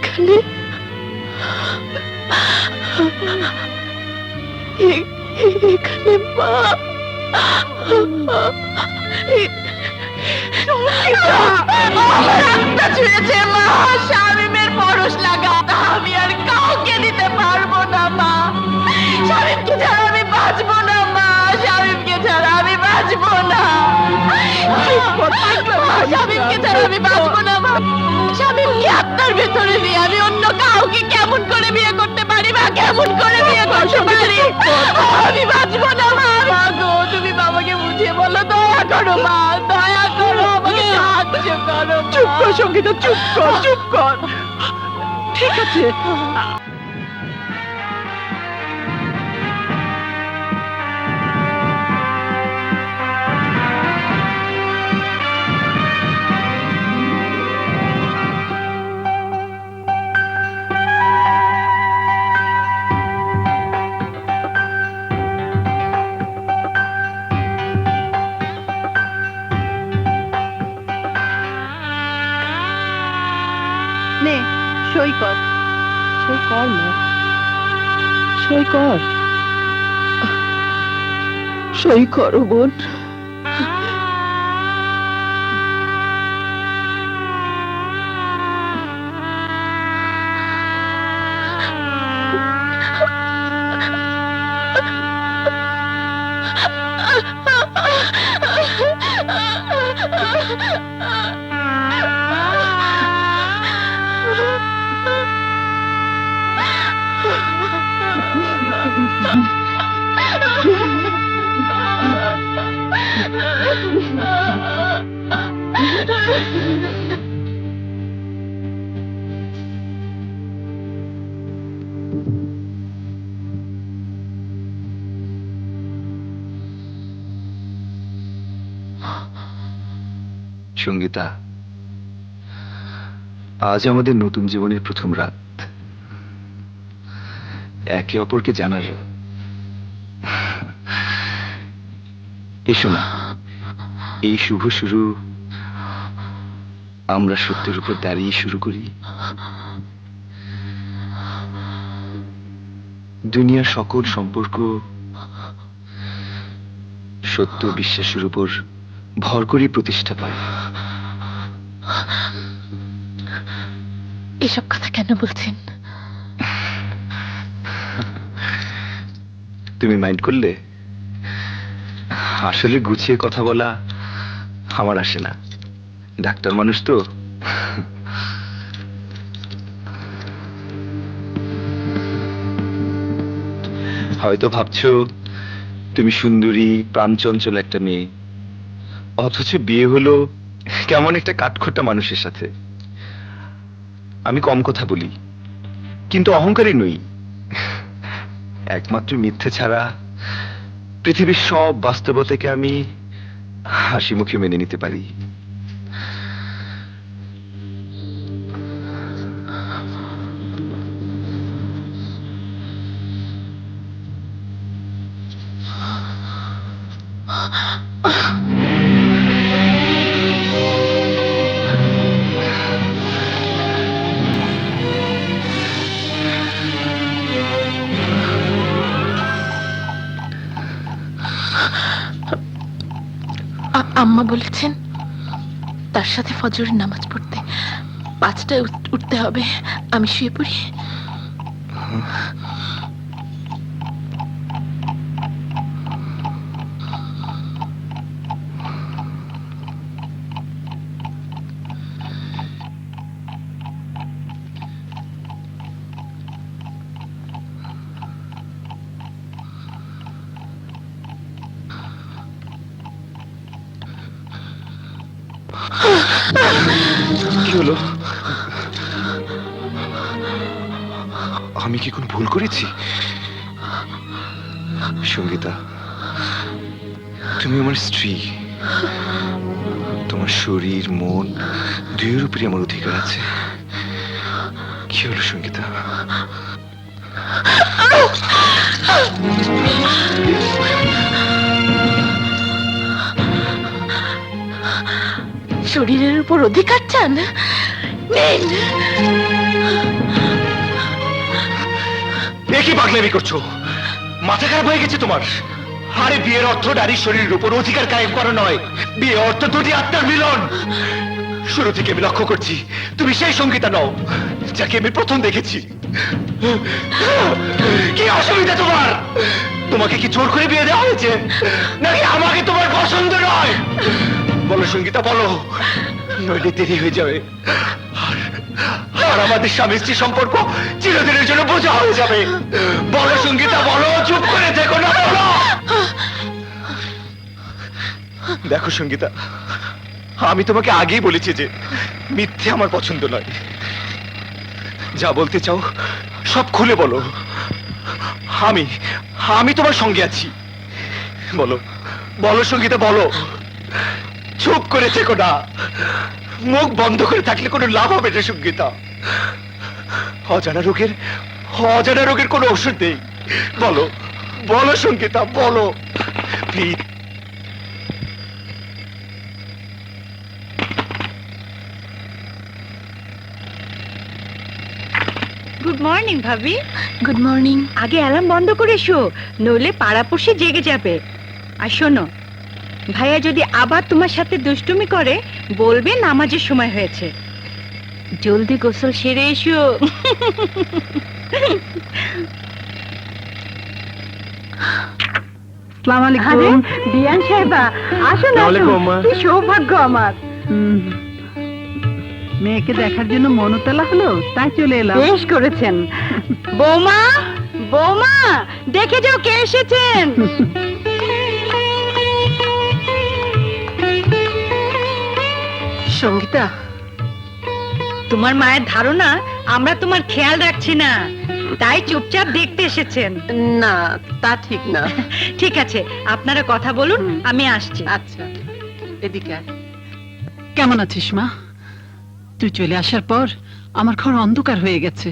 এখানে এখানে মা ছুঁয়েছে মা, শামীমের পরশ লাগা আমি আর কাউকে দিতে পারবো না মা। শামীমকে ছাড়া আমি বাঁচবো না মা, শামীমকে ছাড়া আমি বাঁচবো না, শামীমকে ছাড়া আমি বাঁচবো না মা। শামীমকে আপনার ভেতরে নিয়ে আমি অন্য কাউকে কেমন করে বিয়ে করতে পারি মা, কেমন করে বিয়ে করতে পারি? আমি বাঁচবো না মা। গো তুমি বাবাকে বুঝিয়ে বলো, দয়া করো মা, দয়া করো, আমাকে সাহায্য করো। চুপ কর সঙ্গীতা, চুপ কর, চুপ কর। ঠিক আছে, নে সই কর। সই কর মা, সই কর, সই করো বোন। সঙ্গীতা, আজ আমাদের নতুন জীবনের প্রথম রাত, একে অপরকে জানার। এসো না, এই শুভ শুরু আমরা সত্যের উপর দাঁড়িয়ে শুরু করি। দুনিয়ার সকল সম্পর্ক সত্য বিশ্বাসের উপর ভর করে প্রতিষ্ঠা পায়। এসব কথা কেন বলছেন? তুমি মাইন্ড করলে? আসলে গুছিয়ে কথা বলা আমার আসে না, ডাক্তার মানুষ তো। হয়তো ভাবছো তুমি সুন্দরী প্রাণচঞ্চল একটা মেয়ে, অথচ বিয়ে হলো কেমন একটা কাঠখোট্টা মানুষের সাথে। আমি কম কথা বলি, কিন্তু অহংকারী নই। একমাত্র মিথ্যে ছাড়া পৃথিবীর সব বাস্তবতাকে আমি হাসি মুখে মেনে নিতে পারি। আম্মা বলেছেন তার সাথে ফজরের নামাজ পড়তে 5টায় উঠতে হবে। আমি শুয়ে পড়ি। কি হলো? আমি কি কোন ভুল করেছি? সঙ্গীতা, তুমি আমার স্ত্রী, তোমার শরীর মন দুইয়ের উপরই আমার অধিকার আছে। কি হলো সঙ্গীতা? শরীরের উপর অধিকার চান? নিন। এ কি পাগলামি করছো? মাথা খারাপ হয়ে গেছে তোমার? আরে বিয়ের অর্থ নারীর শরীরের উপর অধিকার কায়েম করা নয়, বিয়ে অর্থ দুটি আত্মার মিলন। শুরু থেকে আমি লক্ষ্য করছি তুমি সেই সঙ্গীতা নও যাকে আমি প্রথম দেখেছি। কি অসুবিধা তোমার? তোমাকে কি জোর করে বিয়ে দেওয়া হয়েছে, নাকি আমাকে তোমার পছন্দ নয়? বলো সঙ্গীতা, বলো, নইলে দেরি হয়ে যাবে আর আমাদের স্বামী স্ত্রী সম্পর্ক চিরদিনের জন্য বোঝা হয়ে যাবে। বলো সঙ্গীতা, বলো, চুপ করে থেকো না, বলো। দেখো সঙ্গীতা, আমি তোমাকে আগেই বলেছি যে মিথ্যে আমার পছন্দ নয়। যা বলতে চাও সব খুলে বলো। আমি আমি তোমার সঙ্গে আছি। বলো, বলো সঙ্গীতা, বলো। চুপ করে থেকো না, মুখ বন্ধ করে থাকলে কোনো লাভ হবে না সঙ্গীতা। অজানা রোগের কোনো ওষুধ নেই। বলো, বলো সঙ্গীতা, বলো প্লিজ। গুড মর্নিং ভাবি। Good morning. আগে অ্যালার্ম বন্ধ করে শো, নইলে পাড়াপড়শি জেগে যাবে। আর শোনো, ভাইয়া যদি আবার তোমার সাথে দুষ্টুমি করে বলবে নামাজের সময় হয়েছে। জলদি গোসল সেরে এসো। আসসালামু আলাইকুম। আরে বিয়ান সাহেবা, আসো না, আসসালামু আলাইকুম, আম্মা। কি সৌভাগ্য আমার। মেয়েকে দেখার জন্য মনতলা হলো, তাই চলে এলাম। বেশ করেছেন। বৌমা, বৌমা, দেখে যাও কে এসেছেন। সঙ্গীতা, তোমার মায়ের ধারণা আমরা তোমার খেয়াল রাখছি না, তাই চুপচাপ দেখতে এসেছেন। না তা ঠিক না। ঠিক আছে, আপনারা কথা বলুন, আমি আসছি। আচ্ছা, এদিকে আয়। কেমন আছিস মা? তুই চলে আসার পর আমার ঘর অন্ধকার হয়ে গেছে।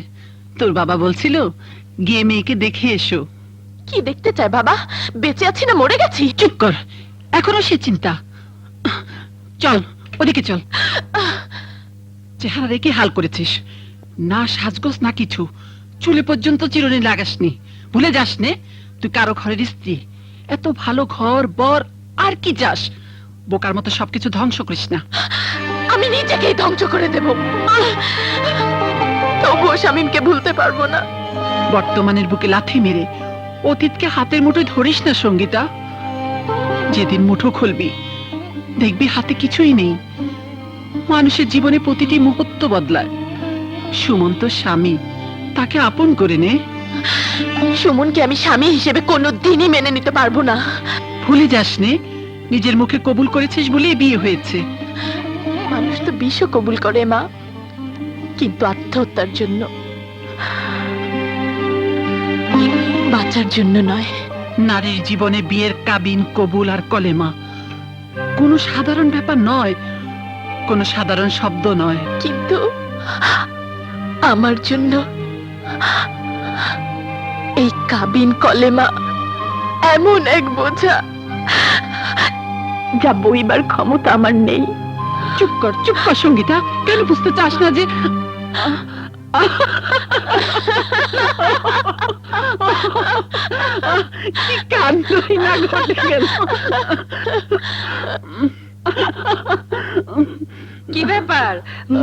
তোর বাবা বলছিল গিয়ে মেয়েকে দেখে এসো। কি দেখতে চায় বাবা? বেঁচে আছি না মরে গেছি? চুপ কর, এখনো সে চিন্তা। চল ওদিকে চল। চেহারা রেখে হাল করেছিস, না সাজগোজ না কিছু, চুলে পর্যন্ত চিরুনি লাগাসনি। ভুলে যাস নে তুই কারো ঘরের স্ত্রী। এত ভালো ঘর বর আর কি চাস? বোকার মতো সবকিছু ধ্বংস করিস না। আমি নিজেকেই ধ্বংস করে দেব, তবুও শামীমকে ভুলতে পারবো না। বর্তমানের বুকে লাথি মেরে অতীতকে হাতের মুঠোয় ধরিস না সঙ্গীতা। যেদিন মুঠো খুলবি দেখবি হাতে কিছুই নেই। মানুষের জীবনে প্রতিটি মুহূর্ত বদলায়। সুমন্ত স্বামী, তাকে আপন করে নে। সুমনকে আমি স্বামী হিসেবে কোনোদিনই মেনে নিতে পারবো না। ভুলে যাস নে নিজের মুখে কবুল করেছিস বলেই বিয়ে হয়েছে। মানুষ তো বিষও কবুল করে মা, কিন্তু আত্মহত্যার জন্য, বাঁচার জন্য নয়। নারীর জীবনে বিয়ের কাবিন, কবুল আর কলেমা কোনো সাধারণ ব্যাপার নয়, কোনো সাধারণ শব্দ নয়। কিন্তু আমার জন্য এই কাবিন কলেমা এমন এক বোঝা যা বইবার ক্ষমতা আমার নেই। চুপ কর, চুপ কর সঙ্গীতা। কেন বুঝতে চাস না যে কি কান্দই না ঘটে গেল। কি ব্যাপার,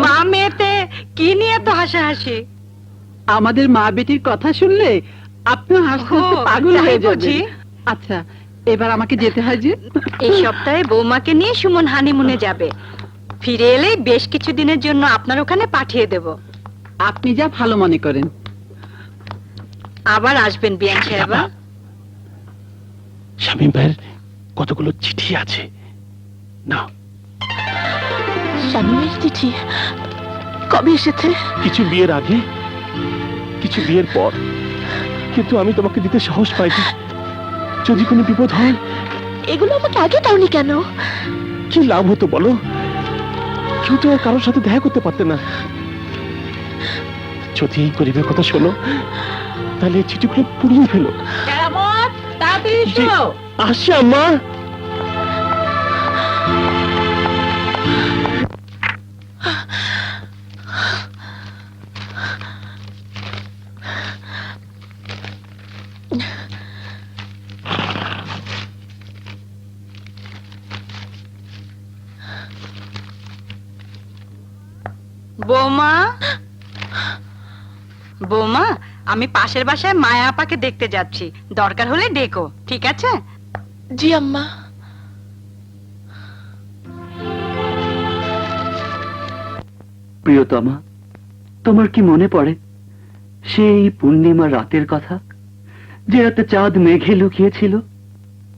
মা মেয়েতে কি নিয়ে তো হাসাহাসি? আমাদের মা বেটির কথা শুনলে আপনি হাসতে হাসতে ও, পাগল তাই হয়ে বুঝি? যাবেন। আচ্ছা, এবার আমাকে যেতে হয় যে। এই সপ্তাহে বৌমাকে নিয়ে সুমন হানিমুনে যাবে। ফিরে এলেই বেশ কিছু দিনের জন্য আপনার ওখানে পাঠিয়ে দেব। আপনি যা ভালো মনে করেন। আবার আসবেন বিয়ান সাহেবা। শামীম ভাইয়ের কতগুলো চিঠি আছে না? শামীমের চিঠি কবে এসেছে? কিছু বিয়ের আগে, কিছু বিয়ের পর। কিন্তু আমি তোমাকে দিতে সাহস পাইনি। যদি কোনো বিপদ হয়, এগুলো আমাকে আগে দাওনি কেন? কি লাভ হতো বলো? কেউ তো আর কারোর সাথে দেখা করতে পারতে না। যদি এই গরিবের কথা শোনো, তাহলে এই চিঠিগুলো পুড়িয়ে ফেলো। তাড়াতাড়ি জি, আসি আম্মা। বৌমা, বৌমা, আমি পাশের বাসায় মায়া আপাকে দেখতে যাচ্ছি, দরকার হলে ডেকো, ঠিক আছে? জি আম্মা। প্রিয়তমা, তোমার কি মনে পড়ে সেই পূর্ণিমা রাতের কথা, যে রাতে চাঁদ মেঘে লুকিয়েছিল?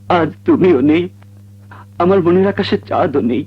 আজ তুমিও নেই, আমার মনের আকাশে চাঁদও নেই।